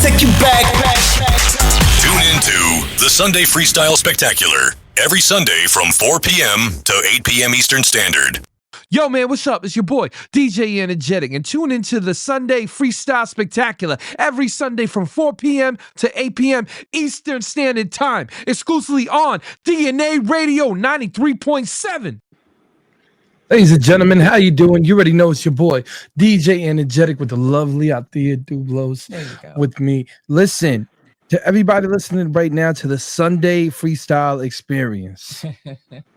take you back. Tune into the Sunday Freestyle Spectacular every Sunday from 4 p.m. to 8 p.m. Eastern Standard. Yo, man, what's up? It's your boy, DJ Enjetic, and tune into the Sunday Freestyle Spectacular every Sunday from 4 p.m. to 8 p.m. Eastern Standard Time, exclusively on DNA Radio 93.7. Ladies and gentlemen, how you doing? You already know it's your boy, DJ Enjetic, with the lovely Althea Douvlos with me. Listen, to everybody listening right now to the Sunday Freestyle Experience.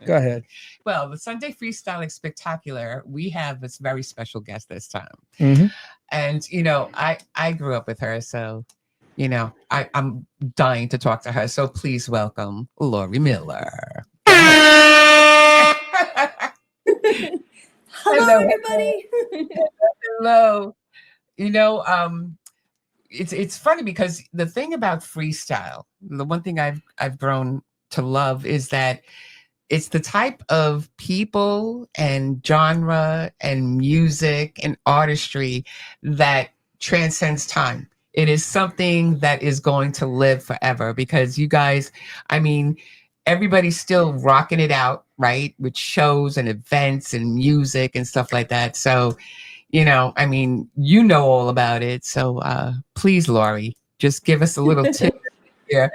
Go ahead. Well, the Sunday Freestyle Spectacular, we have this very special guest this time. Mm-hmm. And, you know, I grew up with her, so, you know, I'm dying to talk to her. So please welcome Laurie Miller. Hello, everybody. Hello. You know, it's funny because the thing about freestyle, the one thing I've grown to love is that it's the type of people and genre and music and artistry that transcends time. It is something that is going to live forever because you guys, I mean, everybody's still rocking it out, right? With shows and events and music and stuff like that. So, you know, I mean, you know all about it. So please, Laurie, just give us a little tip here.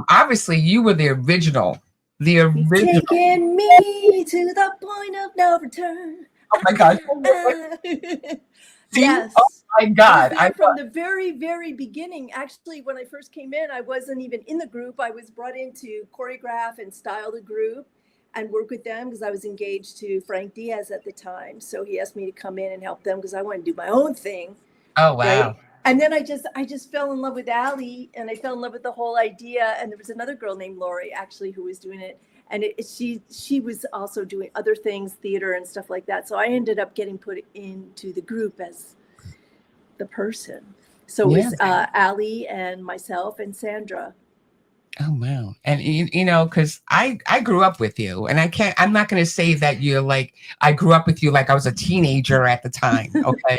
Obviously, you were the original. Taking me to the point of no return. Oh my God. Yes. Oh my God. From the very, very beginning. Actually, when I first came in, I wasn't even in the group. I was brought in to choreograph and style the group and work with them because I was engaged to Frank Diaz at the time. So he asked me to come in and help them because I wanted to do my own thing. Oh, wow. Right? And then I just fell in love with Ali, and I fell in love with the whole idea. And there was another girl named Laurie, actually, who was doing it. And she was also doing other things, theater and stuff like that. So I ended up getting put into the group as the person. So it was Ali and myself and Sandra. Oh, wow. And, you know, because I grew up with you, and I'm not going to say that you're like, I grew up with you like I was a teenager at the time. Okay.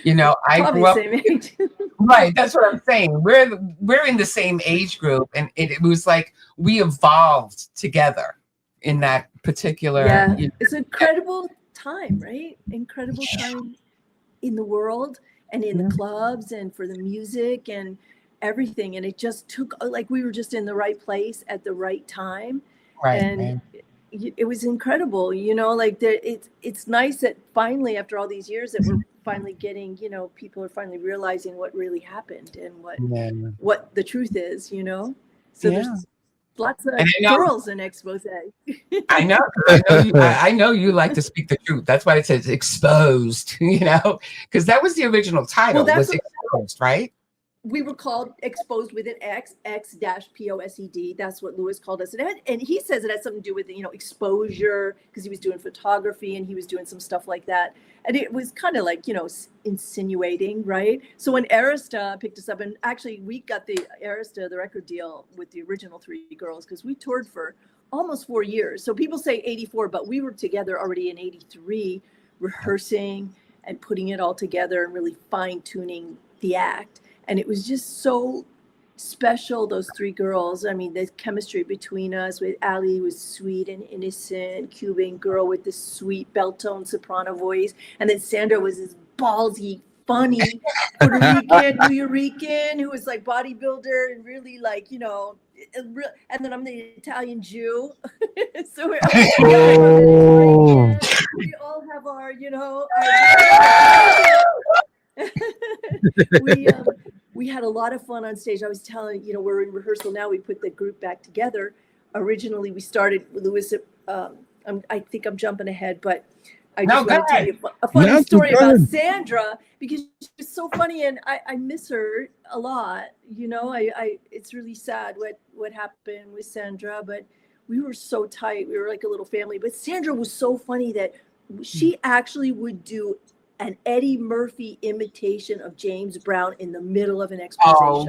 You know, I grew up. Same age. Right. That's what I'm saying. We're in the same age group, and it was like we evolved together in that particular. Yeah, it's an incredible time, right? Incredible time in the world and in the clubs and for the music and everything. And it just took, like, we were just in the right place at the right time. Right. And it was incredible, you know, like it's nice that finally, after all these years, that we're finally getting, you know, people are finally realizing what really happened and what the truth is, you know. So there's lots of girls in Exposé. I know. I know you like to speak the truth. That's why it says exposed, you know, because that was the original title. Well, was exposed, right? We were called Exposed with an X-POSED. That's what Lewis called us. And he says it has something to do with, you know, exposure, because he was doing photography and he was doing some stuff like that. And it was kind of like, you know, insinuating, right? So when Arista picked us up, and actually we got the Arista, the record deal with the original three girls, because we toured for almost 4 years. So people say 84, but we were together already in 83, rehearsing and putting it all together and really fine-tuning the act. And it was just so special, those three girls. I mean, the chemistry between us, with Ali was sweet and innocent, Cuban girl with this sweet bell-tone soprano voice. And then Sandra was this ballsy, funny Puerto Rican, New Rican, who was like bodybuilder and really like, you know, and then I'm the Italian Jew. So we all have our, you know, we had a lot of fun on stage. I was telling, you know, we're in rehearsal now. We put the group back together. Originally, we started with Lewis. I think I'm jumping ahead, but I just want to tell you a funny story about Sandra, because she's so funny and I miss her a lot. You know, it's really sad what happened with Sandra, but we were so tight. We were like a little family. But Sandra was so funny that she actually would do an Eddie Murphy imitation of James Brown in the middle of an Exposé show.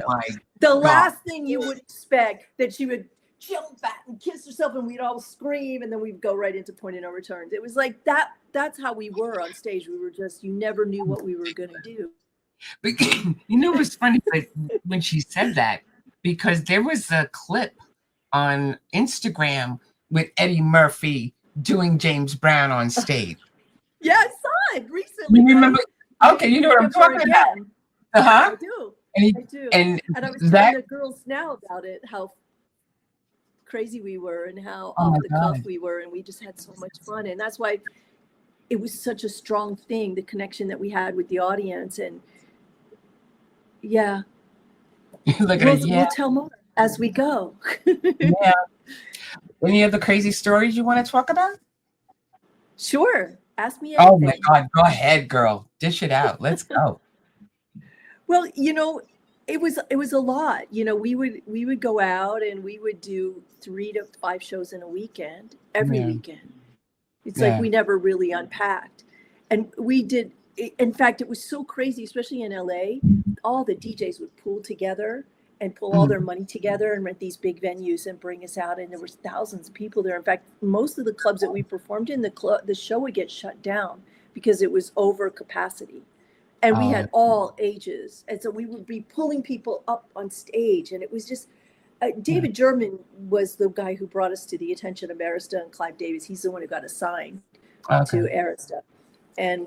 The last thing you would expect, that she would jump back and kiss herself and we'd all scream and then we'd go right into point of no returns. It was like that. That's how we were on stage. We were just, you never knew what we were going to do. But you know what's funny? But when she said that, because there was a clip on Instagram with Eddie Murphy doing James Brown on stage. Yeah, I saw it recently. You remember? Okay, you know what I'm talking about. I do. And I do. And I was telling the girls now about it, how crazy we were and how off the cuff we were, and we just had so much fun. And that's why it was such a strong thing, the connection that we had with the audience. And yeah, we'll tell more as we go. Yeah. Any other crazy stories you want to talk about? Sure. Ask me anything. Oh my God. Go ahead, girl. Dish it out. Let's go. Well, it was a lot. We would go out and we would do 3 to 5 shows in a weekend, every weekend. It's like we never really unpacked. And we did, in fact, it was so crazy, especially in LA, all the DJs would pool together and pull all their money together and rent these big venues and bring us out. And there was thousands of people there. In fact, most of the clubs that we performed in, the show would get shut down because it was over capacity. And we had all ages. And so we would be pulling people up on stage. And it was just, David German was the guy who brought us to the attention of Arista and Clive Davis. He's the one who got assigned to Arista. And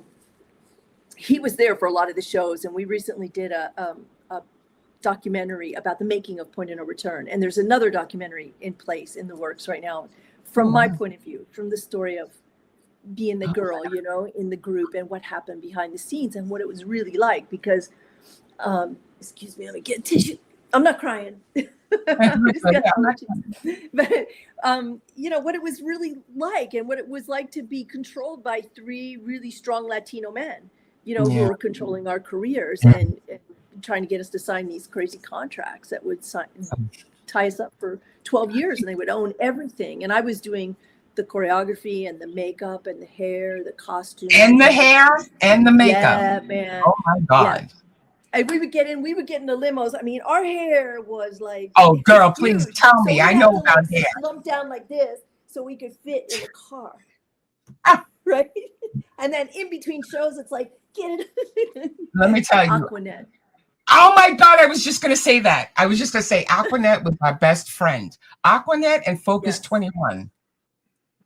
he was there for a lot of the shows. And we recently did a documentary about the making of Point of No Return. And there's another documentary in the works right now, from my point of view, from the story of being the girl, in the group and what happened behind the scenes and what it was really like. Because, excuse me, let me get tissue. I'm not crying. But what it was really like and what it was like to be controlled by 3 really strong Latino men, who were controlling our careers and trying to get us to sign these crazy contracts that would tie us up for 12 years, and they would own everything. And I was doing the choreography and the makeup and the hair, the costume. And the hair and the makeup. Yeah, man. Oh my God. Yeah. And we would get in the limos. I mean, our hair was like, oh girl, please tell me. I know about hair. Slump down like this so we could fit in the car. Right? And then in between shows, it's like, get it. Let me tell you. Aquanet. Oh my God, I was just going to say that. I was just going to say Aquanet was my best friend. Aquanet and Focus 21.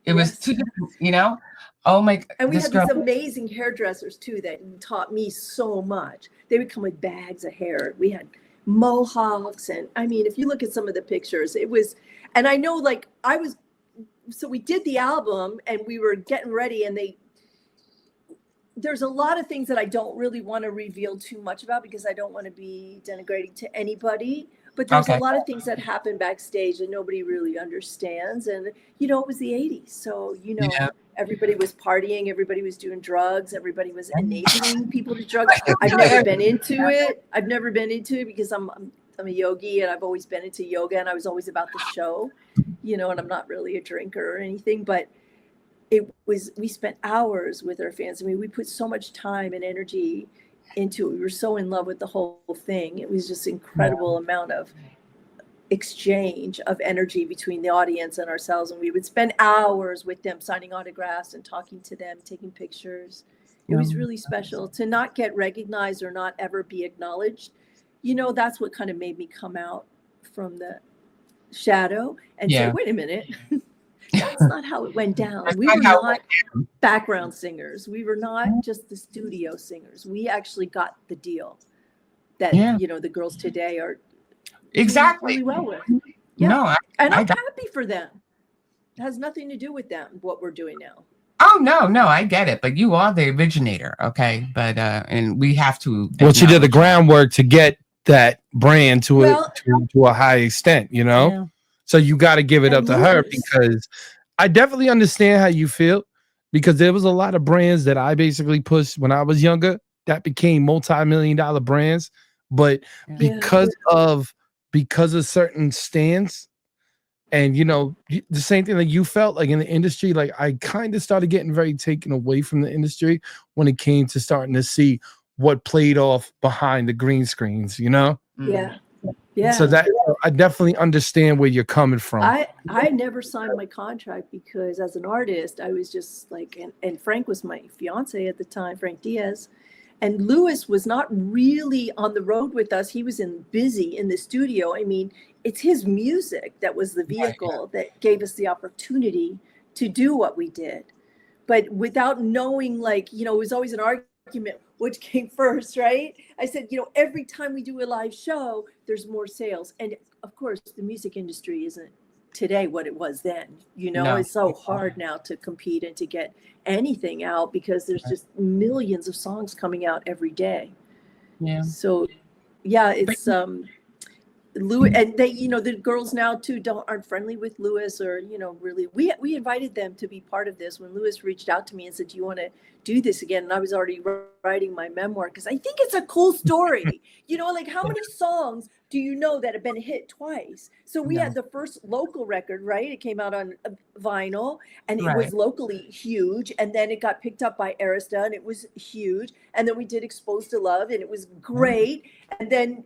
It was 2 different, Oh my God. And we had these amazing hairdressers too that taught me so much. They would come with bags of hair. We had mohawks. And I mean, if you look at some of the pictures, it was, and I know so we did the album and we were getting ready, and there's a lot of things that I don't really want to reveal too much about because I don't want to be denigrating to anybody. But there's a lot of things that happen backstage that nobody really understands. And, it was the 80s. So, everybody was partying. Everybody was doing drugs. Everybody was enabling people to drugs. I've never been into it. Because I'm a yogi and I've always been into yoga and I was always about the show, and I'm not really a drinker or anything. But we spent hours with our fans. I mean, we put so much time and energy into it. We were so in love with the whole thing. It was just incredible amount of exchange of energy between the audience and ourselves. And we would spend hours with them, signing autographs and talking to them, taking pictures. It was really special to not get recognized or not ever be acknowledged. That's what kind of made me come out from the shadow and say, wait a minute. That's not how it went down. We were not background singers. We were not just the studio singers. We actually got the deal that, the girls today are exactly really well with. Yeah. No, I'm happy for them. It has nothing to do with them, what we're doing now. Oh, no, I get it. But you are the originator. Okay. But, and we have to. Well, she did the groundwork to get that brand to a high extent, Yeah. So you got to give it up to her, because I definitely understand how you feel, because there was a lot of brands that I basically pushed when I was younger that became multi-million-dollar brands. But because of certain stands and, the same thing that you felt like in the industry, like I kind of started getting very taken away from the industry when it came to starting to see what played off behind the green screens, Yeah. Yeah. So that I definitely understand where you're coming from. I never signed my contract because as an artist, I was just like, and Frank was my fiance at the time, Frank Diaz. And Lewis was not really on the road with us. He was busy in the studio. I mean, it's his music that was the vehicle that gave us the opportunity to do what we did. But without knowing, like, you know, it was always an argument, which came first, right? I said, you know, every time we do a live show, there's more sales. And of course, the music industry isn't today what it was then. You know, it's so hard now to compete and to get anything out because there's just millions of songs coming out every day. Yeah. So yeah, it's Lewis, and they, you know, the girls now too aren't friendly with Lewis, or, you know, really we invited them to be part of this when Lewis reached out to me and said, do you want to do this again? And I was already writing my memoir because I think it's a cool story. You know, like, how many songs do you know that have been hit twice? So we had the first local record, right? It came out on vinyl and it was locally huge. And then it got picked up by Arista and it was huge. And then we did Exposed to Love and it was great. And then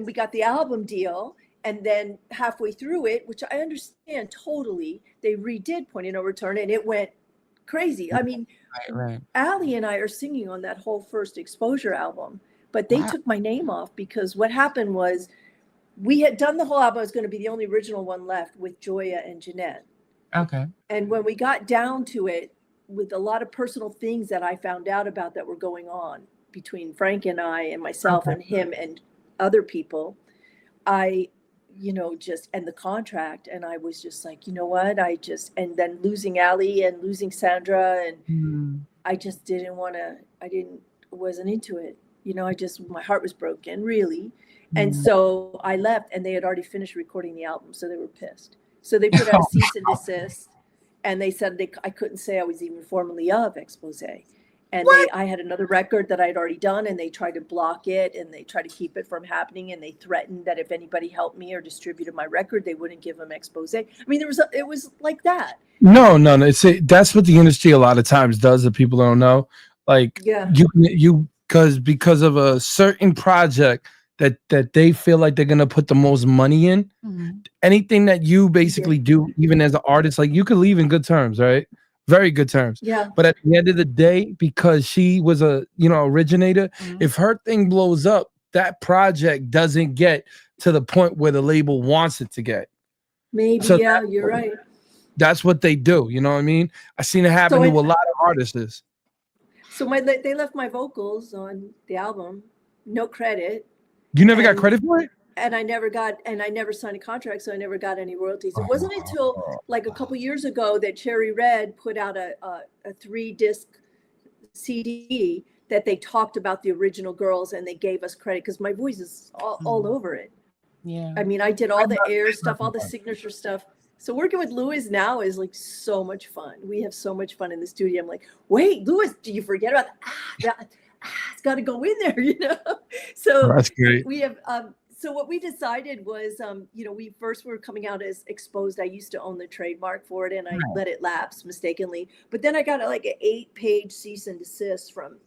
we got the album deal. And then halfway through it, which I understand totally, they redid Point of No Return and it went crazy. I mean, Ali and I are singing on that whole first Exposure album. But they took my name off because what happened was we had done the whole album. It was going to be the only original one left with Joya and Jeanette. Okay. And when we got down to it, with a lot of personal things that I found out about that were going on between Frank and I and myself and him and other people, I, you know, and the contract. And I was just like, you know what? And then losing Ali and losing Sandra. And I just wasn't into it. You know, my heart was broken, really. And so I left and they had already finished recording the album. So they were pissed. So they put out a cease and desist. And they said I couldn't say I was even formally of Exposé. And I had another record that I'd already done and they tried to block it and they tried to keep it from happening. And they threatened that if anybody helped me or distributed my record, they wouldn't give them Exposé. I mean, it was like that. No. That's what the industry a lot of times does that people don't know. Like, because of a certain project that they feel like they're gonna put the most money in, anything that you basically do, even as an artist, like, you could leave in good terms, right? Very good terms. Yeah. But at the end of the day, because she was a, you know, originator, if her thing blows up, that project doesn't get to the point where the label wants it to get. Maybe, so you're right. That's what they do. You know what I mean? I've seen it happen to a lot of artists. So they left my vocals on the album, no credit. You never got credit for it? And I never signed a contract, so I never got any royalties. It wasn't until like a couple years ago that Cherry Red put out a 3-disc CD that they talked about the original girls and they gave us credit because my voice is all over it. Yeah. I mean, I did all the air stuff, all the signature stuff. So working with Lewis now is like so much fun. We have so much fun in the studio. I'm like, wait, Lewis, do you forget about that? It's got to go in there, you know? So that's great. We have, so what we decided was, you know, we first were coming out as Exposed. I used to own the trademark for it and I let it lapse mistakenly. But then I got like an 8-page cease and desist from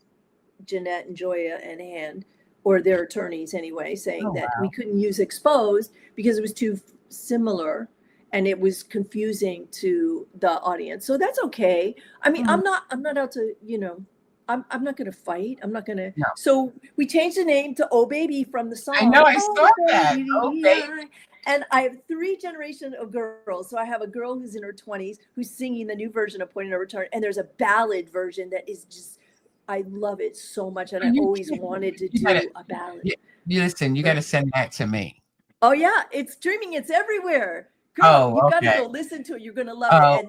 Jeanette and Joya and Hand, or their attorneys anyway, saying that we couldn't use Exposed because it was too similar. And it was confusing to the audience. So that's okay. I mean, I'm not out to, you know, I'm not going to fight. I'm not going to. No. So we changed the name to O-Baby from the song. I know, I saw that. O-Baby. And I have 3 generations of girls. So I have a girl who's in her 20s who's singing the new version of Point of No Return. And there's a ballad version that is just, I love it so much. And I always wanted to do a ballad. Listen, you got to send that to me. Oh, yeah. It's streaming. It's everywhere. Girl, you gotta go listen to it. You're gonna love it. And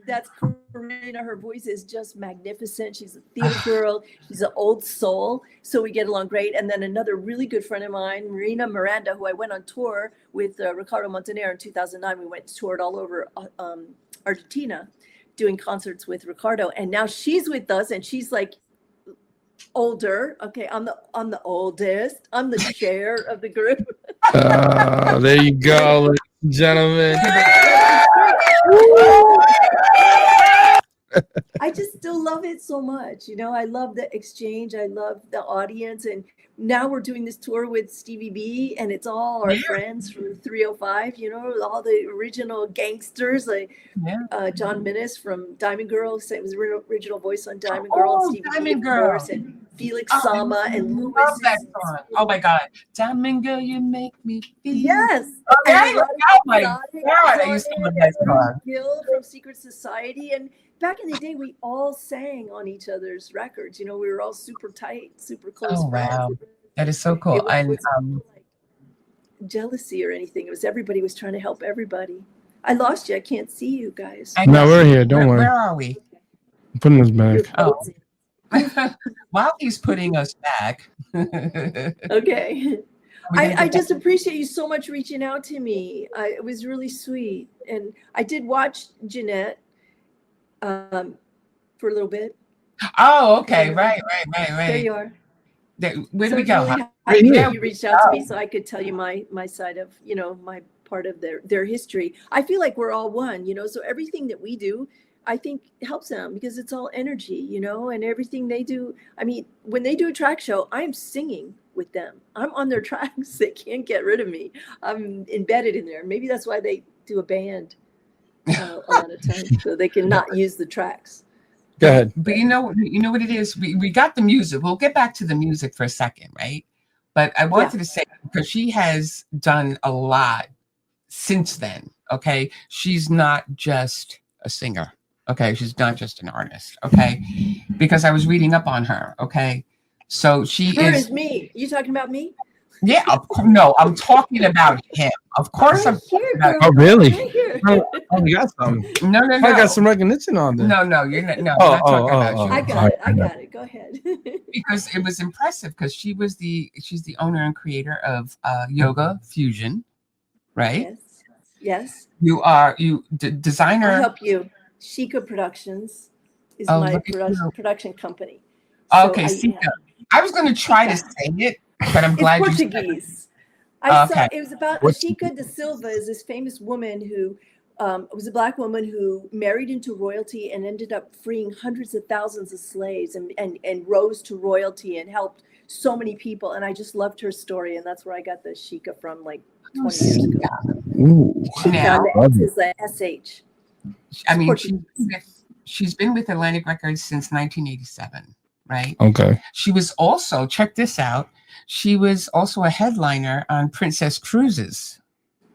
that's Karina. Her voice is just magnificent. She's a theater girl. She's an old soul. So we get along great. And then another really good friend of mine, Marina Miranda, who I went on tour with Ricardo Montaner in 2009. We toured all over Argentina doing concerts with Ricardo. And now she's with us and she's like older. Okay, I'm the oldest. I'm the chair of the group. There you go, ladies and gentlemen. I just still love it so much. I love the exchange. I love the audience. And now we're doing this tour with Stevie B, and it's all our friends from 305, all the original gangsters, like John Minnis from Diamond Girl, it was original voice on Diamond Girl, and Stevie Diamond B, of Girl. course, and Felix Sama, and Lewis. Love that song. Oh my God. Diamond Girl, you make me feel. Yes. Okay. Oh my God. I used to love that song. Gil from Secret Society. And back in the day, we all sang on each other's records. We were all super tight, super close friends. Wow. That is so cool. It was like jealousy or anything. It was everybody was trying to help everybody. I lost you. I can't see you guys. No, we're here. Don't worry. Where are we? I'm putting us back. Oh. While he's putting us back. Okay. I just appreciate you so much reaching out to me. It was really sweet. And I did watch Jeanette for a little bit. Oh, okay. Right. There you are. Where do we go? You reached out to me so I could tell you my side of, my part of their history. I feel like we're all one, so everything that we do, I think helps them because it's all energy, and everything they do. I mean, when they do a track show, I'm singing with them. I'm on their tracks. They can't get rid of me. I'm embedded in there. Maybe that's why they do a band a lot of times, so they can not use the tracks. Go ahead. But you know what it is? We got the music. We'll get back to the music for a second, right? But I wanted to say, because she has done a lot since then, okay? She's not just a singer, okay? She's not just an artist, okay? Because I was reading up on her, okay? So she is me. You talking about me? Yeah, no, I'm talking about him. Of course, I'm talking about him. Oh, really? Oh, you got some. No. I got some recognition on there. No, you're not. No, I'm not talking about you. I got it. Go ahead. Because it was impressive because she's the owner and creator of Yoga Fusion, right? Yes. You are designer. I'll help you. Shika Productions is my production company. Okay, Shika. I was going to try to say it, but I'm glad it's you Portuguese. said it. It was about Chica da Silva, is this famous woman who was a Black woman who married into royalty and ended up freeing hundreds of thousands of slaves and rose to royalty and helped so many people. And I just loved her story. And that's where I got the Chica from, like 20 years ago. Ooh. Now, the S is the SH. I mean, she's been with Atlantic Records since 1987. Right. Okay. She was also, check this out, she was also a headliner on Princess Cruises,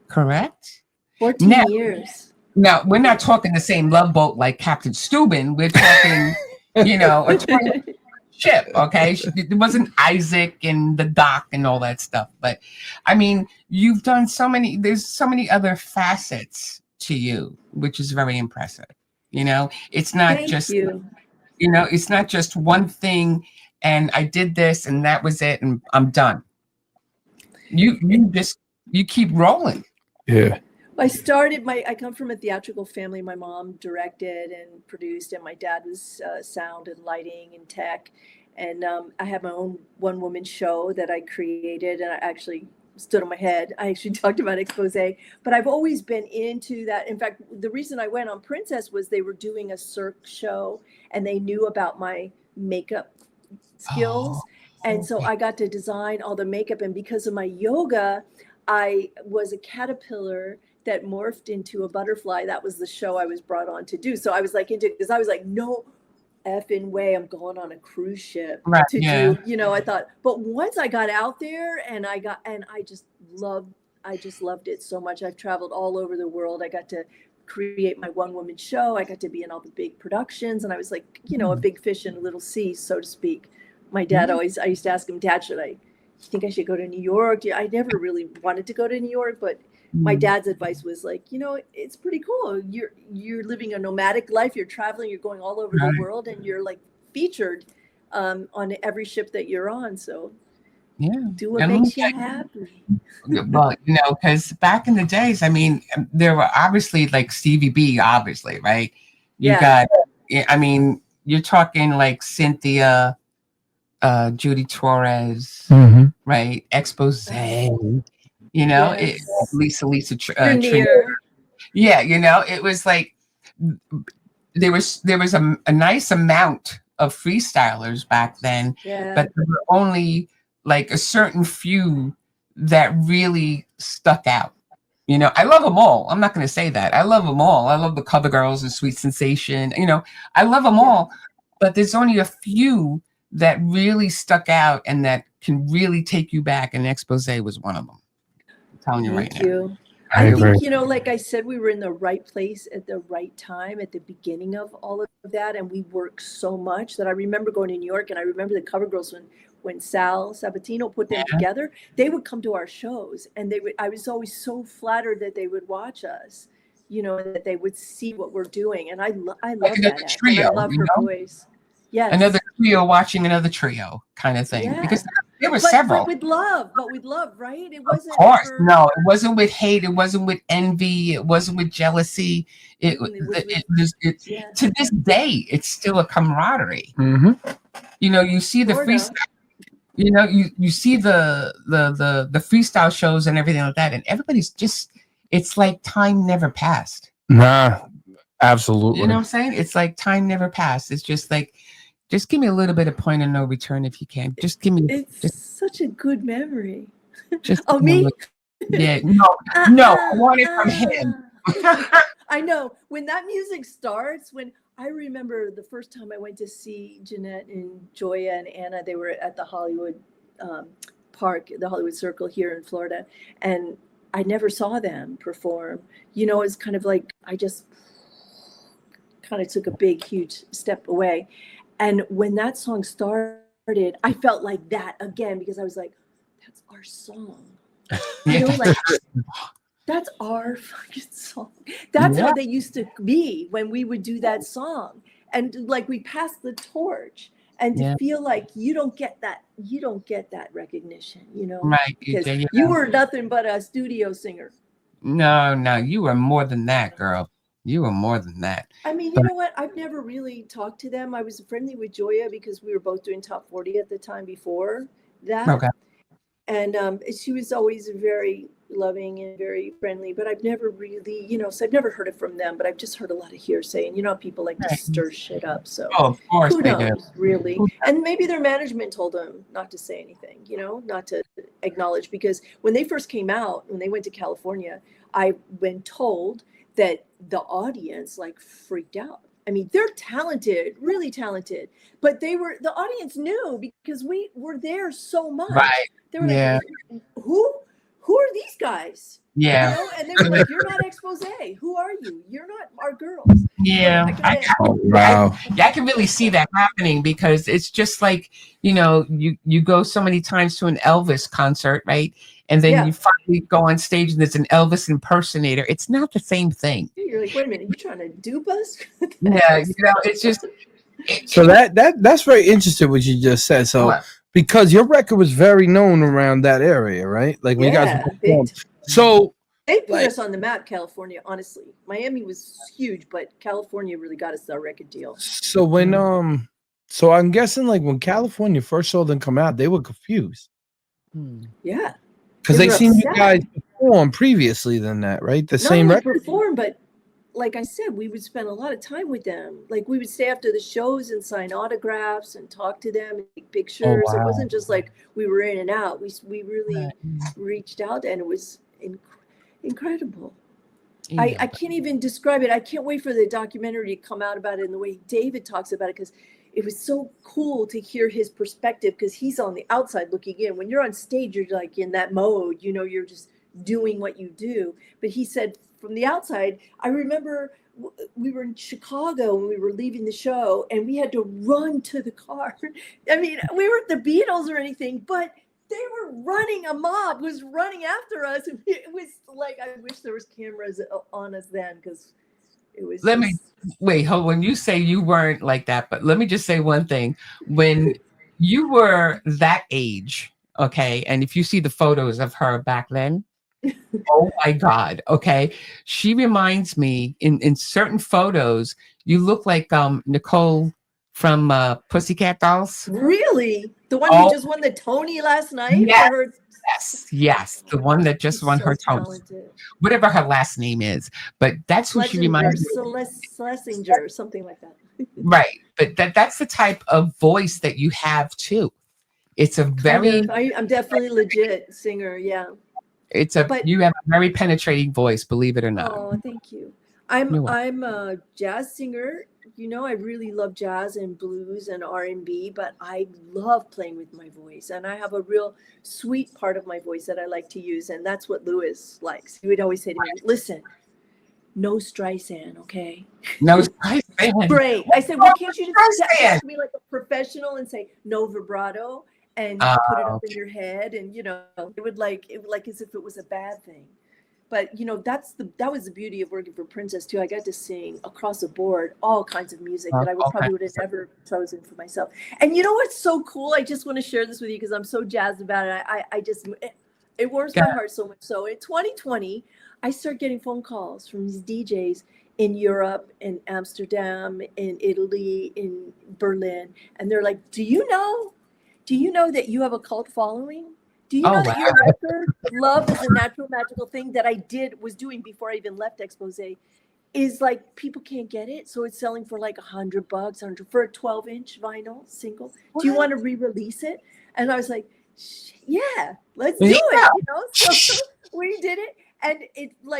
correct? 14 years. Now, we're not talking the same Love Boat like Captain Steuben. We're talking, a ship, okay? It wasn't Isaac and the dock and all that stuff. But, I mean, you've done there's so many other facets to you, which is very impressive. It's not it's not just one thing and I did this and that was it and I'm done. You keep rolling. Yeah. I come from a theatrical family. My mom directed and produced, and my dad was sound and lighting and tech. And I have my own one-woman show that I created, and I actually stood on my head. I actually talked about Exposé, but I've always been into that. In fact, the reason I went on Princess was they were doing a Cirque show and they knew about my makeup skills. And so I got to design all the makeup. And because of my yoga, I was a caterpillar that morphed into a butterfly. That was the show I was brought on to do. So I was like no effing way I'm going on a cruise ship do, I thought, but once I got out there and I just loved it so much. I've traveled all over the world. I got to create my one-woman show. I got to be in all the big productions, and I was like, a big fish in a little sea, so to speak. My dad I used to ask him, Dad, you think I should go to New York? I never really wanted to go to New York, but my dad's advice was like, it's pretty cool. You're living a nomadic life. You're traveling. You're going all over the world, and you're like featured on every ship that you're on. So do what makes you happy. Well, because back in the days, I mean, there were obviously like Stevie B, obviously, right? You got, I mean, you're talking like Cynthia, Judy Torres, right? Exposé. Lisa Trinidad. Yeah, it was like there was a nice amount of freestylers back then, but there were only like a certain few that really stuck out. You know, I love them all. I'm not going to say that. I love them all. I love the Cover Girls and Sweet Sensation. You know, I love them all, but there's only a few that really stuck out and that can really take you back. And Exposé was one of them. I'm telling you right now. I think, you know, like I said, we were in the right place at the right time at the beginning of all of that. And we worked so much that I remember going to New York, and I remember the Cover Girls when Sal Sabatino put them together, they would come to our shows, and I was always so flattered that they would watch us, you know, that they would see what we're doing. And I love that. Trio, I love her voice. Yes. Another trio watching another trio kind of thing. Because there were several. But with love, right? It wasn't. Of course. No, it wasn't with hate. It wasn't with envy. It wasn't with jealousy. To this day, it's still a camaraderie. Mm-hmm. You know, you see the freestyle. You know, you see the freestyle shows and everything like that, and everybody's just, it's like time never passed. Nah, absolutely. You know what I'm saying? It's like time never passed. It's just like, just give me a little bit of point of no return if you can. Just give me. It's such a good memory. Just of me? Yeah. No. I want it from him. I know. When that music starts, I remember the first time I went to see Jeanette and Joya and Anna, they were at the Hollywood Park, the Hollywood Circle here in Florida. And I never saw them perform. You know, it's kind of like, I just kind of took a big, huge step away. And when that song started, I felt like that again, because I was like, that's our song. You know, like, that's our fucking song. That's how they used to be when we would do that song. And like, we passed the torch, and to feel like you don't get that recognition, you know, right? Because you were nothing but a studio singer. No, you were more than that, girl. You were more than that. I mean, you know what? I've never really talked to them. I was friendly with Joya because we were both doing Top 40 at the time before that. Okay. And she was always very loving and very friendly, but I've never really, you know, so I've never heard it from them, but I've just heard a lot of hearsay, and you know, people like to stir shit up. So of course who knows, really? And maybe their management told them not to say anything, you know, not to acknowledge, because when they first came out, when they went to California, I've been told that the audience like freaked out. I mean, they're talented, really talented, but the audience knew because we were there so much. Right. They were like, who are these guys? Yeah. You know? And they were like, you're not Exposé. Who are you? You're not our girls. Yeah. I can really see that happening, because it's just like, you know, you go so many times to an Elvis concert, right? And then you finally go on stage and there's an Elvis impersonator. It's not the same thing. You're like, wait a minute, you trying to dupe us? Yeah, you know, it's just. So that's very interesting what you just said. So because your record was very known around that area, right? Like when you guys performed. So they put us on the map, California. Honestly, Miami was huge, but California really got us our record deal. So when so I'm guessing like when California first saw them come out, they were confused. Yeah. Because they seen you guys perform previously than that, right? The same record. Perform, but like I said, we would spend a lot of time with them. Like we would stay after the shows and sign autographs and talk to them and take pictures. Oh, wow. It wasn't just like we were in and out. We really reached out, and it was incredible. Yeah. I can't even describe it. I can't wait for the documentary to come out about it and the way David talks about it, because it was so cool to hear his perspective, because he's on the outside looking in. When you're on stage, you're like in that mode, you know, you're just doing what you do. But he said from the outside, I remember we were in Chicago and we were leaving the show and we had to run to the car. I mean, we weren't the Beatles or anything, but they were running, a mob was running after us. It was like, I wish there was cameras on us then, because it was. Wait, hold on. When you say you weren't like that, but let me just say one thing. When you were that age, okay, and if you see the photos of her back then, oh my God, okay, she reminds me in certain photos, you look like Nicole from Pussycat Dolls. Really? The one who just won the Tony last night? Yes. Yes, the one that just She's won so her Tony, talented. whatever her last name is. But that's who she reminds me. Schlesinger, something like that. Right, but that's the type of voice that you have too. It's a very, I'm definitely legit singer. Yeah. But you have a very penetrating voice, believe it or not. oh, thank you. You're welcome. I'm a jazz singer. You know, I really love jazz and blues and R&B, but I love playing with my voice, and I have a real sweet part of my voice that I like to use, and that's what Lewis likes. He would always say to me, "Listen, no Streisand, okay?" No Streisand. Great. I said, "Well, can't you just talk to me like a professional and say no vibrato and put it up in your head?" And it would like as if it was a bad thing. But that was the beauty of working for Princess too. I got to sing across the board all kinds of music that I would have never chosen for myself. And you know what's so cool? I just want to share this with you because I'm so jazzed about it. It warms my heart so much. So in 2020, I started getting phone calls from these DJs in Europe, in Amsterdam, in Italy, in Berlin, and they're like, "Do you know that you have a cult following? Do you know that your record, Love is a Natural Magical Thing, that I was doing before I even left Exposé, is like people can't get it, so it's selling for like $100 for a 12-inch vinyl single. Do you want to re-release it?" And I was like, "Yeah, let's do it." So we did it, and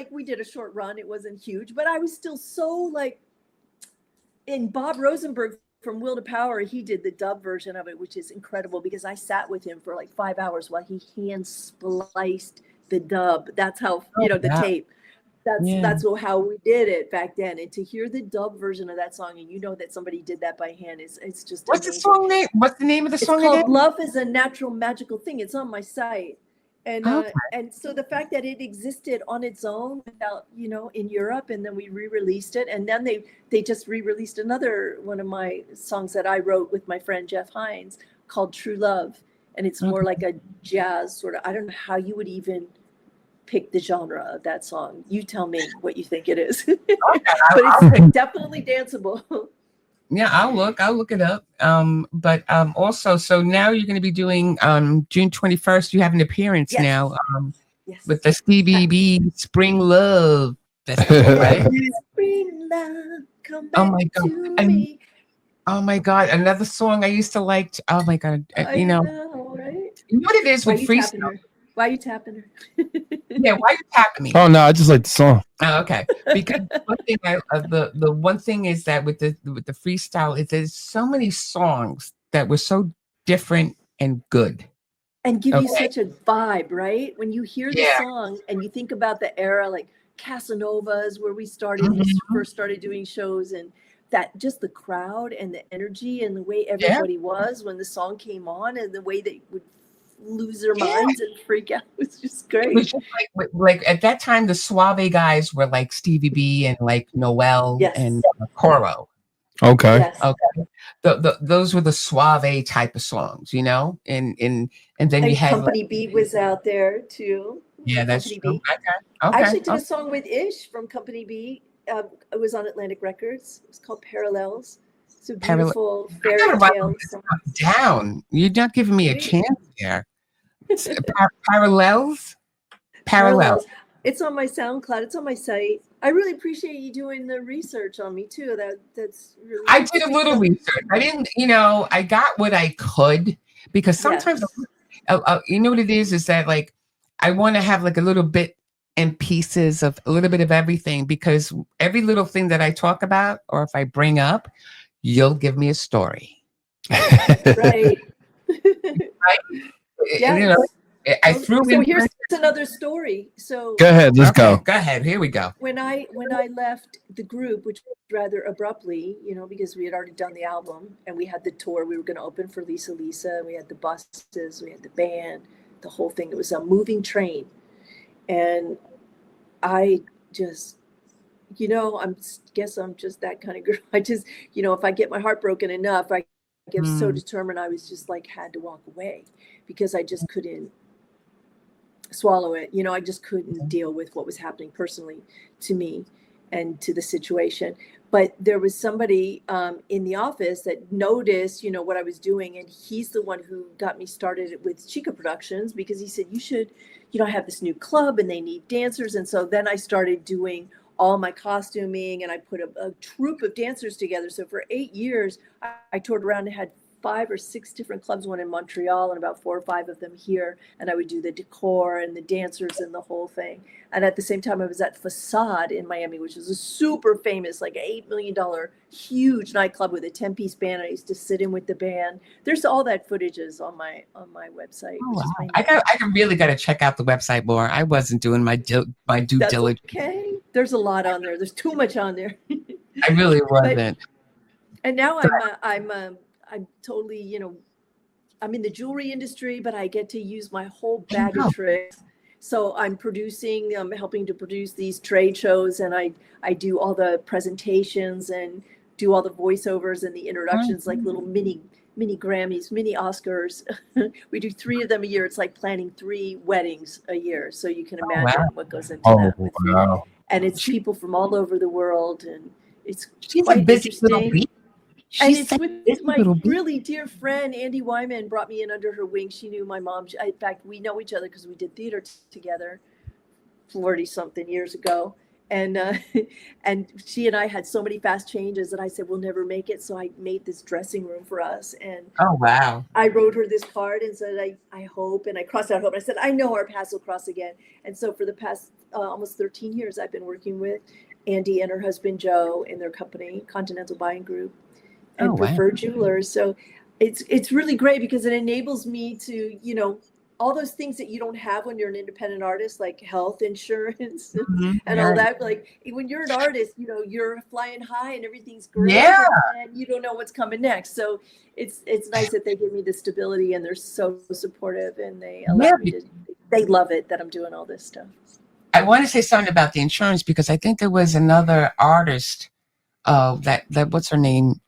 we did a short run. It wasn't huge, but I was still so in Bob Rosenberg from Will to Power, he did the dub version of it, which is incredible because I sat with him for like 5 hours while he hand spliced the dub. That's how, the tape. That's how we did it back then. And to hear the dub version of that song, and that somebody did that by hand, it's just What's amazing. the song name? What's the name of the song It's called again? Love is a Natural Magical Thing. It's on my site. And and so the fact that it existed on its own without, in Europe, and then we re-released it, and then they just re-released another one of my songs that I wrote with my friend Jeff Hines called True Love, and it's more like a jazz sort of. I don't know how you would even pick the genre of that song. You tell me what you think it is, but it's definitely danceable. Yeah, I'll look it up. But also, so now you're going to be doing June 21st. You have an appearance now with the Stevie B Spring Love Festival, right? Spring love, come back to me. Oh my God, another song I used to like. Oh my God, I know, right? You know what it is with freestyle? Why are you tapping her? Yeah, why are you tapping me? Oh no, I just like the song. Oh, okay. Because one thing the one thing is that with the freestyle is there's so many songs that were so different and good. And give you such a vibe, right? When you hear the song and you think about the era like Casanovas, where we first started doing shows, and that just the crowd and the energy and the way everybody was when the song came on, and the way they would lose their minds and freak out. It was just great. It was just like at that time, the Suave guys were like Stevie B and like Noel and Coro. Okay. Yes. Okay. Those were the Suave type of songs, and then you had Company B was out there too. Yeah, that's Company true. B. I actually did a song with Ish from Company B. It was on Atlantic Records. It was called Parallels. It's a beautiful fairy tale song. Down. You're not giving me a chance there. Parallels. It's on my SoundCloud. It's on my site. I really appreciate you doing the research on me too. That's really. I did a little research. I didn't, I got what I could, because sometimes, you know what it is that like I want to have like a little bit and pieces of a little bit of everything, because every little thing that I talk about or if I bring up, you'll give me a story. Right. Right. Yes. I threw so here's another story. So go ahead, let's go. Go ahead. Here we go. When I left the group, which was rather abruptly, because we had already done the album and we had the tour, we were going to open for Lisa, we had the buses, we had the band, the whole thing. It was a moving train, and I just, guess I'm just that kind of girl. I just, if I get my heart broken enough, I get so determined. I was just like had to walk away because I just couldn't swallow it. I just couldn't deal with what was happening personally to me and to the situation. But there was somebody in the office that noticed, what I was doing. And he's the one who got me started with Chica Productions, because he said, you should, I have this new club and they need dancers. And so then I started doing all my costuming, and I put a troupe of dancers together. So for 8 years, I toured around and had 5 or 6 different clubs, one in Montreal and about 4 or 5 of them here. And I would do the decor and the dancers and the whole thing. And at the same time, I was at Facade in Miami, which is a super famous, like $8 million, huge nightclub with a 10-piece band. I used to sit in with the band. There's all that footage is on my website. Oh, wow. I really got to check out the website more. I wasn't doing my due diligence. Okay. There's a lot on there. There's too much on there. I really wasn't. And now I'm totally, I'm in the jewelry industry, but I get to use my whole bag of tricks. So I'm helping to produce these trade shows, and I do all the presentations and do all the voiceovers and the introductions, like little mini Grammys, mini Oscars. We do 3 of them a year. It's like planning 3 weddings a year. So you can imagine what goes into that. Wow. And it's people from all over the world, and she's a busy little bee. And it's with my really dear friend, Andy Wyman, brought me in under her wing. She knew my mom. In fact, we know each other because we did theater together 40-something years ago. And and she and I had so many fast changes that I said, we'll never make it. So I made this dressing room for us. And oh, wow. I wrote her this card and said, I hope, and I crossed out hope. And I said, I know our paths will cross again. And so for the past almost 13 years, I've been working with Andy and her husband, Joe, in their company, Continental Buying Group, and Preferred Jewelers. So it's really great because it enables me to, all those things that you don't have when you're an independent artist, like health insurance and all that. Like when you're an artist, you're flying high and everything's great, and you don't know what's coming next. So it's nice that they give me the stability, and they're so supportive, and they allow me to. They love it that I'm doing all this stuff. I want to say something about the insurance, because I think there was another artist that what's her name?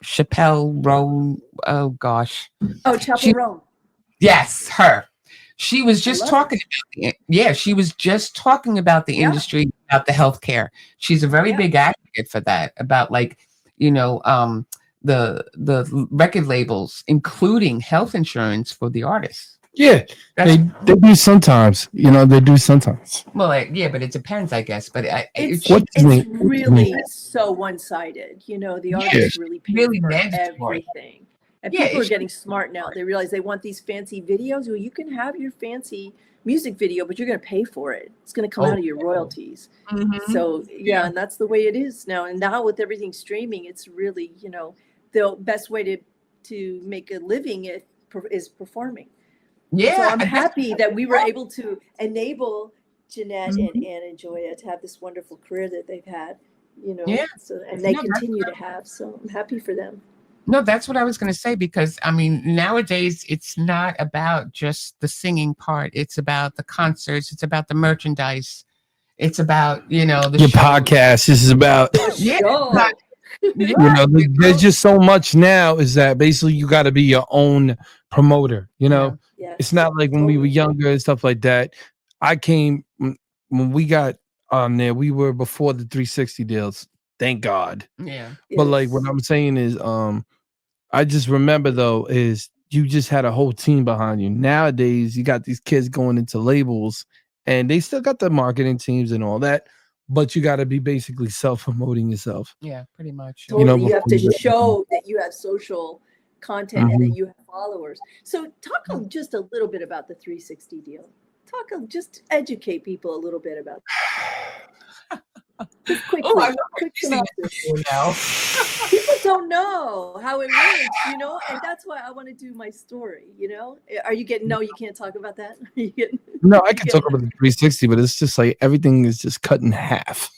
Chappelle Roan. Oh gosh. Oh, Chappelle Roan. Yes, her. She was just talking about she was just talking about the industry, about the healthcare. She's a very big advocate for that, about the record labels including health insurance for the artists. Yeah, they do sometimes. They do sometimes. Well, but it depends, I guess. But it's really so one-sided. The artists really pay for everything. And people are getting smart now. They realize they want these fancy videos. Well, you can have your fancy music video, but you're going to pay for it. It's going to come out of your royalties. So, and that's the way it is now. And now with everything streaming, it's really, the best way to make a living is performing. Yeah. So I'm happy that we were able to enable Jeanette and Ann and Joya to have this wonderful career that they've had, so, and they continue to have. So I'm happy for them. No, that's what I was going to say, because nowadays it's not about just the singing part. It's about the concerts. It's about the merchandise. It's about, your podcast. This is about, there's just so much now, is that basically you got to be your own promoter, It's not like when we were younger and stuff like that. I came when we got on there, we were before the 360 deals. Thank God. Yeah. But like what I'm saying is, I just remember though, is you just had a whole team behind you. Nowadays, you got these kids going into labels, and they still got the marketing teams and all that, but you got to be basically self-promoting yourself. Yeah, pretty much. Totally, you have to show that you have social content and that you have followers. So talk just a little bit about the 360 deal. Just educate people a little bit about that. Just quickly. Quick synopsis. People don't know how it works, and that's why I want to do my story, Are you getting, no, you can't talk about that? No, I can talk about the 360, but it's just like everything is just cut in half.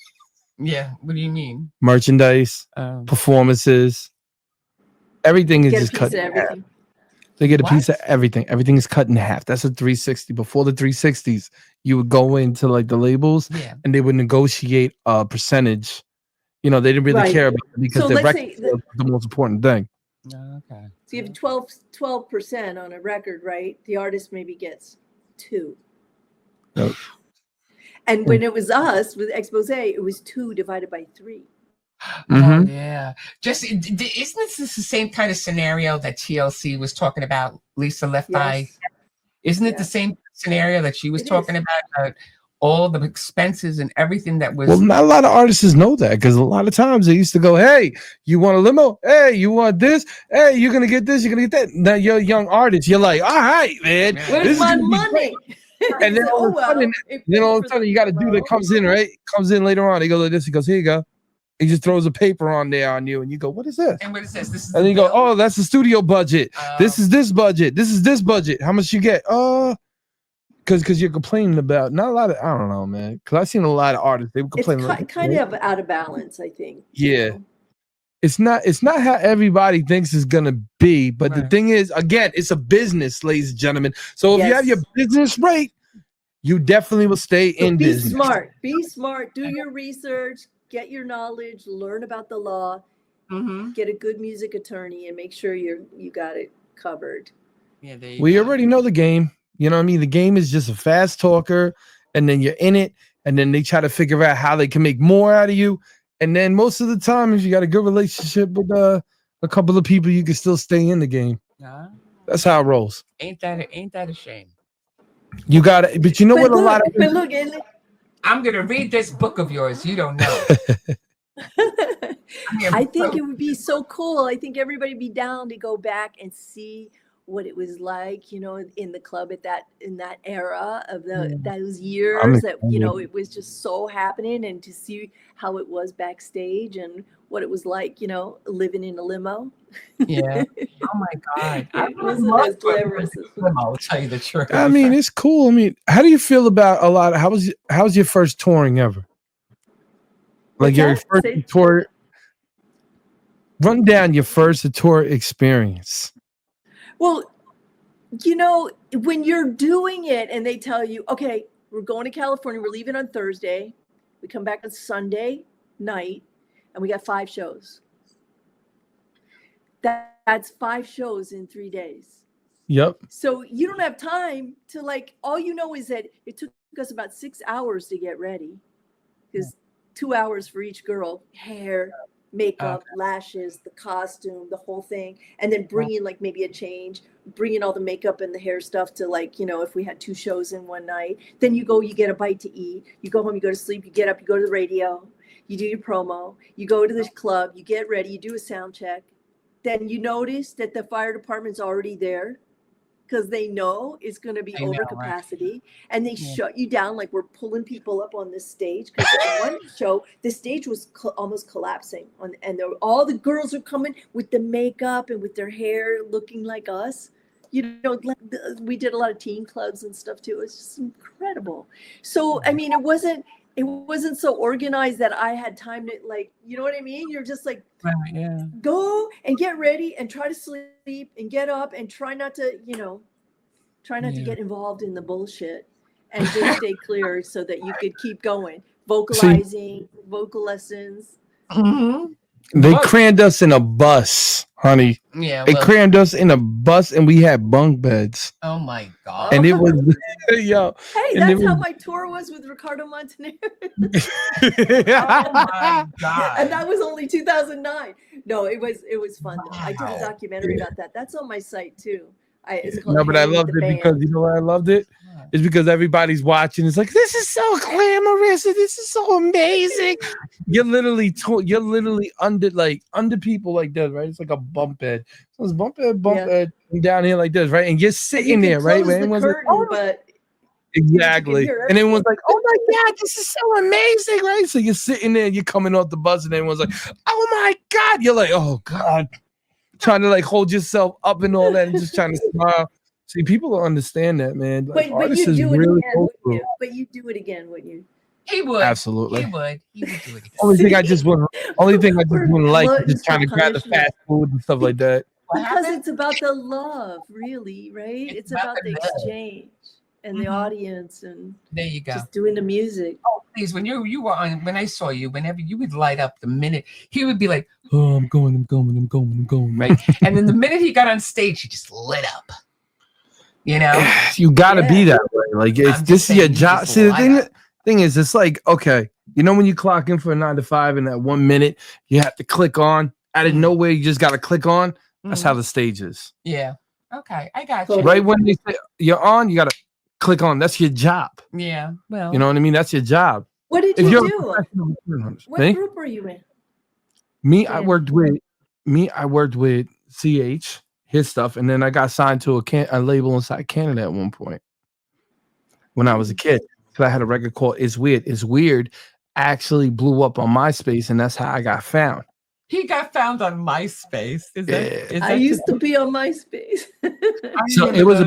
Yeah, what do you mean? Merchandise, performances, everything is just cut in half. They get a piece of everything. Everything is cut in half. That's a 360. Before the 360s, you would go into like the labels and they would negotiate a percentage. They didn't really care about it because the record was the most important thing. Okay. So you have 12% on a record, right? The artist maybe gets 2. Yep. And when it was us with Exposé, it was 2 divided by 3. Oh yeah. Just isn't this the same kind of scenario that TLC was talking about? Lisa Left Eye. Isn't it the same scenario that she was talking about all the expenses and everything that was? Well, not a lot of artists know that, because a lot of times they used to go, "Hey, you want a limo? Hey, you want this? Hey, you're gonna get this. You're gonna get that." Now you're a young artist. You're like, "All right, man, where's my money?" And then all of a sudden, you got a dude that comes in, right? Comes in later on. He goes like this. He goes, "Here you go." He just throws a paper on there on you, and you go, "What is this?" And what is this? This is and then you go, "Oh, that's the studio budget. This is this budget. This is this budget. How much you get?" Because you're complaining about not a lot of, I don't know, man. Because I've seen a lot of artists, they complain. It's kind of out of balance, I think. Yeah. It's not how everybody thinks it's gonna be, but the thing is, again, it's a business, ladies and gentlemen. So if you have your business right, you definitely will stay in business. Be smart, do your research, get your knowledge, learn about the law, get a good music attorney, and make sure you got it covered. Yeah, we already know the game. You know what I mean? The game is just a fast talker, and then you're in it, and then they try to figure out how they can make more out of you. And then most of the time, if you got a good relationship with a couple of people, you can still stay in the game. That's how it rolls. Ain't that a shame? You got it, but you know what? A lot of people, I'm gonna read this book of yours. You don't know. I think it would be so cool. I think everybody would be down to go back and see what it was like, you know, in the club in that era of those years that, you know, it was just so happening, and to see how it was backstage and what it was like, you know, living in a limo. Yeah. Oh my God. It wasn't as glamorous as limo, I'll tell you the truth. I mean, it's cool. I mean, how do you feel about how was your first touring ever? Like your first tour? Run down your first tour experience. Well, you know, when you're doing it and they tell you, okay, we're going to California, we're leaving on Thursday, we come back on Sunday night, and we got 5 shows. That's 5 shows in 3 days. Yep. So you don't have time to, like, all you know is that it took us about 6 hours to get ready, because 2 hours for each girl, hair, makeup, lashes, the costume, the whole thing, and then bring in like maybe a change, bring in all the makeup and the hair stuff to, like, you know, if we had 2 shows in one night, then you go, you get a bite to eat, you go home, you go to sleep, you get up, you go to the radio, you do your promo, you go to the club, you get ready, you do a sound check, then you notice that the fire department's already there, because they know it's going to be over capacity, and they shut you down. Like, we're pulling people up on this stage, because one show the stage was almost collapsing and all the girls are coming with the makeup and with their hair looking like us, you know, like we did a lot of teen clubs and stuff too. It's just incredible. So I mean, it wasn't so organized that I had time to, like, you know what I mean? You're just like, go and get ready and try to sleep and get up and try not to get involved in the bullshit, and just stay clear so that you could keep going. Vocalizing, vocal lessons. They crammed us in a bus, honey. Yeah. They crammed us in a bus, and we had bunk beds. Oh my God. And it was, yo. Hey, that's how my tour was with Ricardo Montaner. Oh my God. And that was only 2009. No, it was fun though. I did a documentary about that. That's on my site too. But I loved it because, you know why I loved it? It's because everybody's watching. It's like, this is so glamorous and this is so amazing. You're literally under people like this, right? It's like a bump bed. So it's bump bed down here like this, right? And you're sitting there, right? When everyone's like, oh, but exactly. And everyone's like, oh my God, this is so amazing, right? So you're sitting there, you're coming off the bus, and everyone's like, oh my God. You're like, oh God. Trying to like hold yourself up and all that, and just trying to smile. See, people don't understand that, man. Like, but you do it again, wouldn't you? But you do it again, wouldn't you? He would. Absolutely. He would do it again. Only thing I just wouldn't like is just trying to grab the fast food and stuff like that. Because it's about the love, really, right? It's about the exchange and the audience, and there you go. Just doing the music. Oh, please, when you were on, when I saw you, whenever you would light up the minute he would be like, oh, I'm going, right? And then the minute he got on stage, he just lit up. You know, you gotta be that way. Like, this is your job. See, the thing is, it's like, okay, You know when you clock in for a 9 to 5 and that 1 minute you have to click on out of nowhere, you just got to click on. That's how the stage is. Yeah. Okay, I got you. Right when they say you're on, you got to click on. That's your job. Yeah. Well, you know what I mean. That's your job. What did you do? What See? group were you in? I worked with CH, his stuff, and then I got signed to a label inside Canada at one point when I was a kid. So I had a record called "It's Weird." It's Weird actually blew up on MySpace, and that's how I got found. He got found on MySpace. I used to be on MySpace. So it was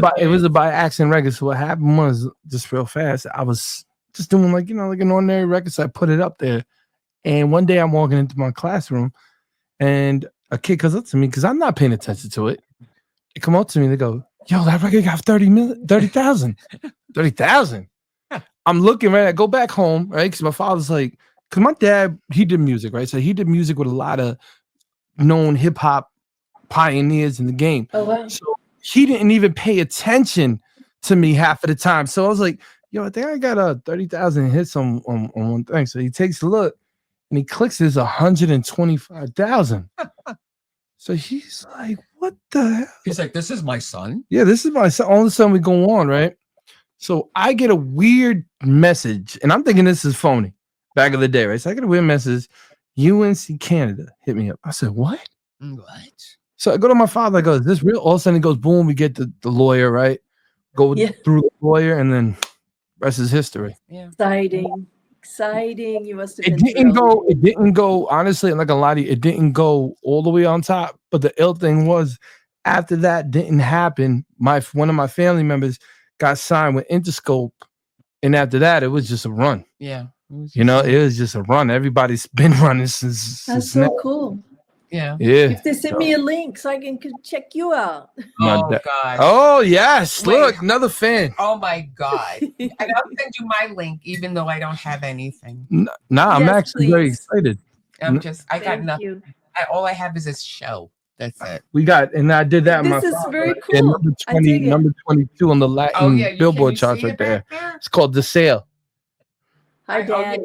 a by accident record. So what happened was, just real fast, I was just doing like an ordinary record. So I put it up there, and one day I'm walking into my classroom, and a kid comes up to me because I'm not paying attention to it. They come up to me and they go, "Yo, that record got 30,000. 30,000." I'm looking, right? I go back home, right? Because my father's like, because my dad, he did music, right? So he did music with a lot of known hip hop pioneers in the game. Oh, wow. So he didn't even pay attention to me half of the time. So I was like, yo, I think I got 30,000 hits on one thing. So he takes a look and he clicks this 125,000. So he's like, what the hell? He's like, this is my son. Yeah, this is my son. All of a sudden we go on, right? So I get a weird message, and I'm thinking this is phony back in the day, right? So I get a weird message. UNC Canada hit me up. I said, what? What? So I go to my father. I go, is this real? All of a sudden it goes, boom, we get the lawyer, right? Go through the lawyer, and then rest is history. Yeah. Exciting. You must have It didn't go, honestly, I'm not gonna lie to you, it didn't go all the way on top. But the ill thing was, after that didn't happen, one of my family members got signed with Interscope, and after that, it was just a run. Yeah. It was just a run. Everybody's been running since. That's so cool. Yeah. If they send me a link so I can check you out. Oh, God. Oh, yes. Wait. Look, another fan. Oh, my God. And I'll send you my link, even though I don't have anything. I'm actually very excited. I got nothing. All I have is this show. That's it. And I did that. This is very cool. Number 22 on the Latin Billboard charts right there. It's called The Sale. Hi, Dad.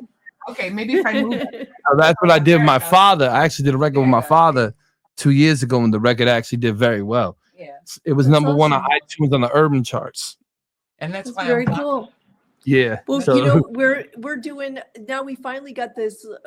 Okay, maybe if I move. So that's what I did with my father. I actually did a record with my father 2 years ago, and the record actually did very well. Yeah. It was number one on iTunes on the urban charts. And that's why very cool. Yeah. Well, we're doing now. We finally got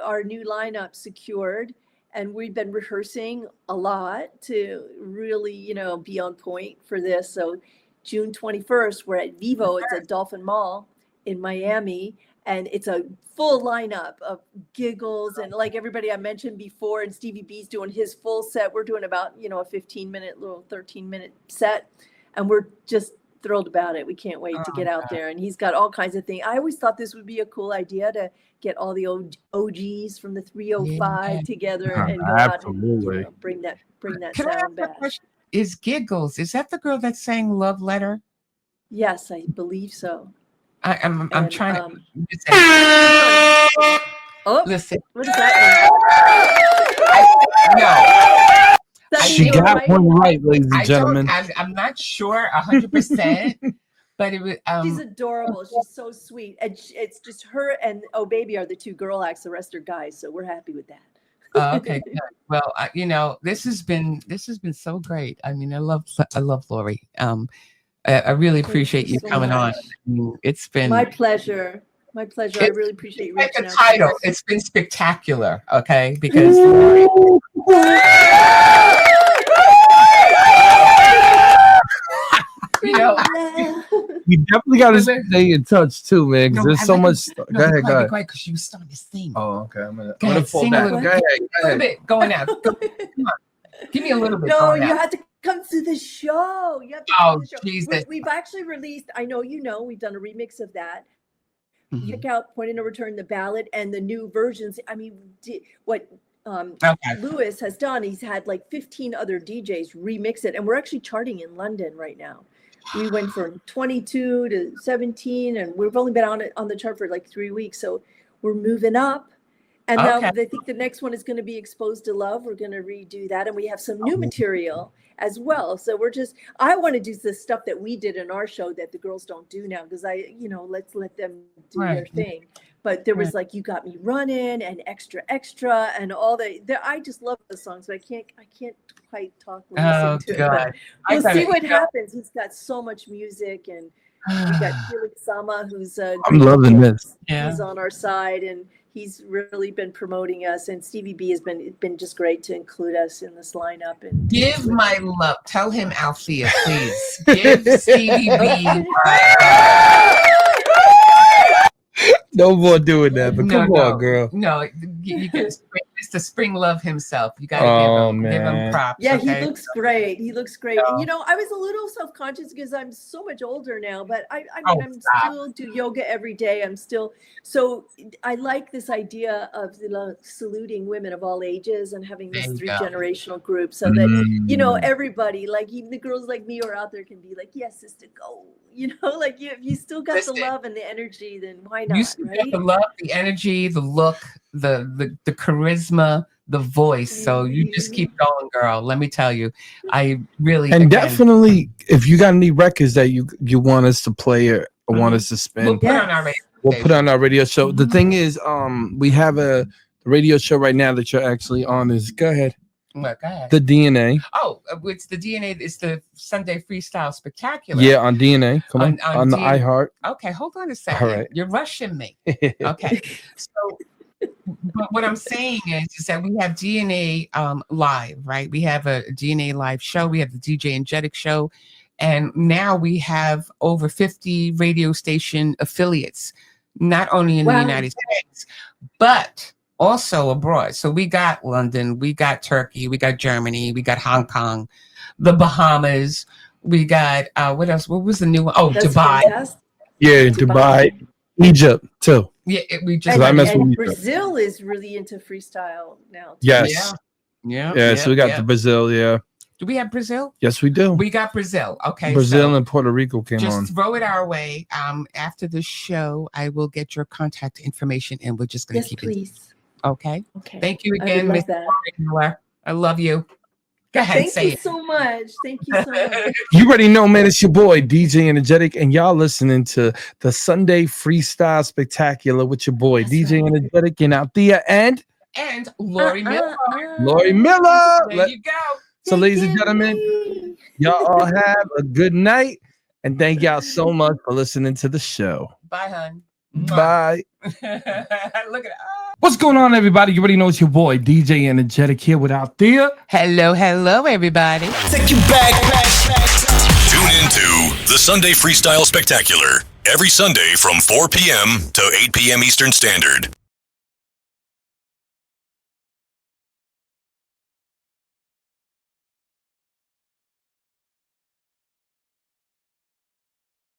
our new lineup secured, and we've been rehearsing a lot to really, be on point for this. So June 21st, we're at Vivo. It's at Dolphin Mall in Miami, and it's a full lineup of giggles and like everybody I mentioned before. And Stevie B's doing his full set. We're doing about a 15-minute, little 13-minute set, and we're just thrilled about it. We can't wait to get out there. And he's got all kinds of things. I always thought this would be a cool idea to get all the OGs from the 305 together and go out and bring that sound back. Is Giggles, is that the girl that sang Love Letter? Yes, I believe so. I'm trying to listen. What does that mean? She got one right, ladies and gentlemen. I'm not sure 100%, but it was. She's adorable. She's so sweet, and it's just her and O-Baby are the two girl acts. The rest are guys, so we're happy with that. Okay, good. Well, this has been so great. I mean, I love Laurie. I really appreciate you coming on. It's been my pleasure. I really appreciate you. Like the title, it's been spectacular. Okay, because Laurie. We definitely got to stay in touch too, man. Because there's so much. Go ahead. Because you starting to sing. Oh, okay. I'm gonna fall back. Go ahead. A little bit going out. Come on. Give me a little bit. No, you have to come to the show. You have to come to the show. Jesus. We've actually released. I know we've done a remix of that. Mm-hmm. Check out Point of No Return, the ballad, and the new versions. I mean, what Lewis has done, he's had like 15 other DJs remix it, and we're actually charting in London right now. We went from 22 to 17, and we've only been on the chart for like 3 weeks. So we're moving up, And now Okay. I think the next one is going to be Exposed to Love. We're going to redo that. And we have some new material as well. So I want to do the stuff that we did in our show that the girls don't do now, because let's let them do their thing. But there was like You Got Me Running and Extra Extra and all that. I just love the songs, but I can't quite talk when I listen to it. But we'll see what happens. He's got so much music, and we got Felix Sama, who's I'm loving this. He's on our side, and he's really been promoting us, and Stevie B has been just great to include us in this lineup. And give my love. Tell him, Althea, please. Give Stevie B. No more doing that, but come on, girl. No, you get Mr. Spring Love himself. You gotta give him props. Yeah, okay? he looks great. He looks great. And I was a little self-conscious because I'm so much older now, but I still do yoga every day. So I like this idea of saluting women of all ages and having this 3-generational group, so that everybody, like even the girls like me who are out there, can be like, yes, sister, go. Like if you still got the love and the energy, then why not? You still got the love, the energy, the look, the charisma, the voice. So you just keep going, girl. Let me tell you, I really definitely, if you got any records that you want us to play or want us to spin, we'll put on our radio. We'll put on our radio show. The thing is, we have a radio show right now that you're actually on. Go ahead. What, go ahead. The DNA. Oh, it's the DNA. It's the Sunday Freestyle Spectacular. Yeah, on DNA. Come on the iHeart. Okay, hold on a second. All right. You're rushing me. Okay. So, but what I'm saying is that we have DNA live, right? We have a DNA live show. We have the DJ Enjetic show. And now we have over 50 radio station affiliates, not only in the United States, but also abroad. So we got London, we got Turkey, we got Germany, we got Hong Kong, the Bahamas, we got what else? What was the new one? Oh, that's Dubai. Fantastic. Yeah, Dubai, Egypt too. Yeah, we just and Brazil is really into freestyle now. Too. Yes. Yeah. So we got the Brazil. Yeah. Do we have Brazil? Yes, we do. We got Brazil. Okay. Brazil and Puerto Rico came just on. Just throw it our way. After the show, I will get your contact information, and we're just going to keep it. Okay. Thank you again, Miss Laurie Miller. I love you. Go ahead. Thank you so much. Thank you so much. You already know, man. It's your boy DJ Enjetic, and y'all listening to the Sunday Freestyle Spectacular with your boy DJ Enjetic and Althea and Laurie Miller. Laurie Miller. There you go. So, ladies and gentlemen, y'all all have a good night, and thank y'all so much for listening to the show. Bye, hon. Bye. Look at it. What's going on, everybody? You already know it's your boy DJ Enjetic here with Althea. Hello, everybody. Take you back. Tune into the Sunday Freestyle Spectacular every Sunday from 4 p.m. to 8 p.m. Eastern Standard.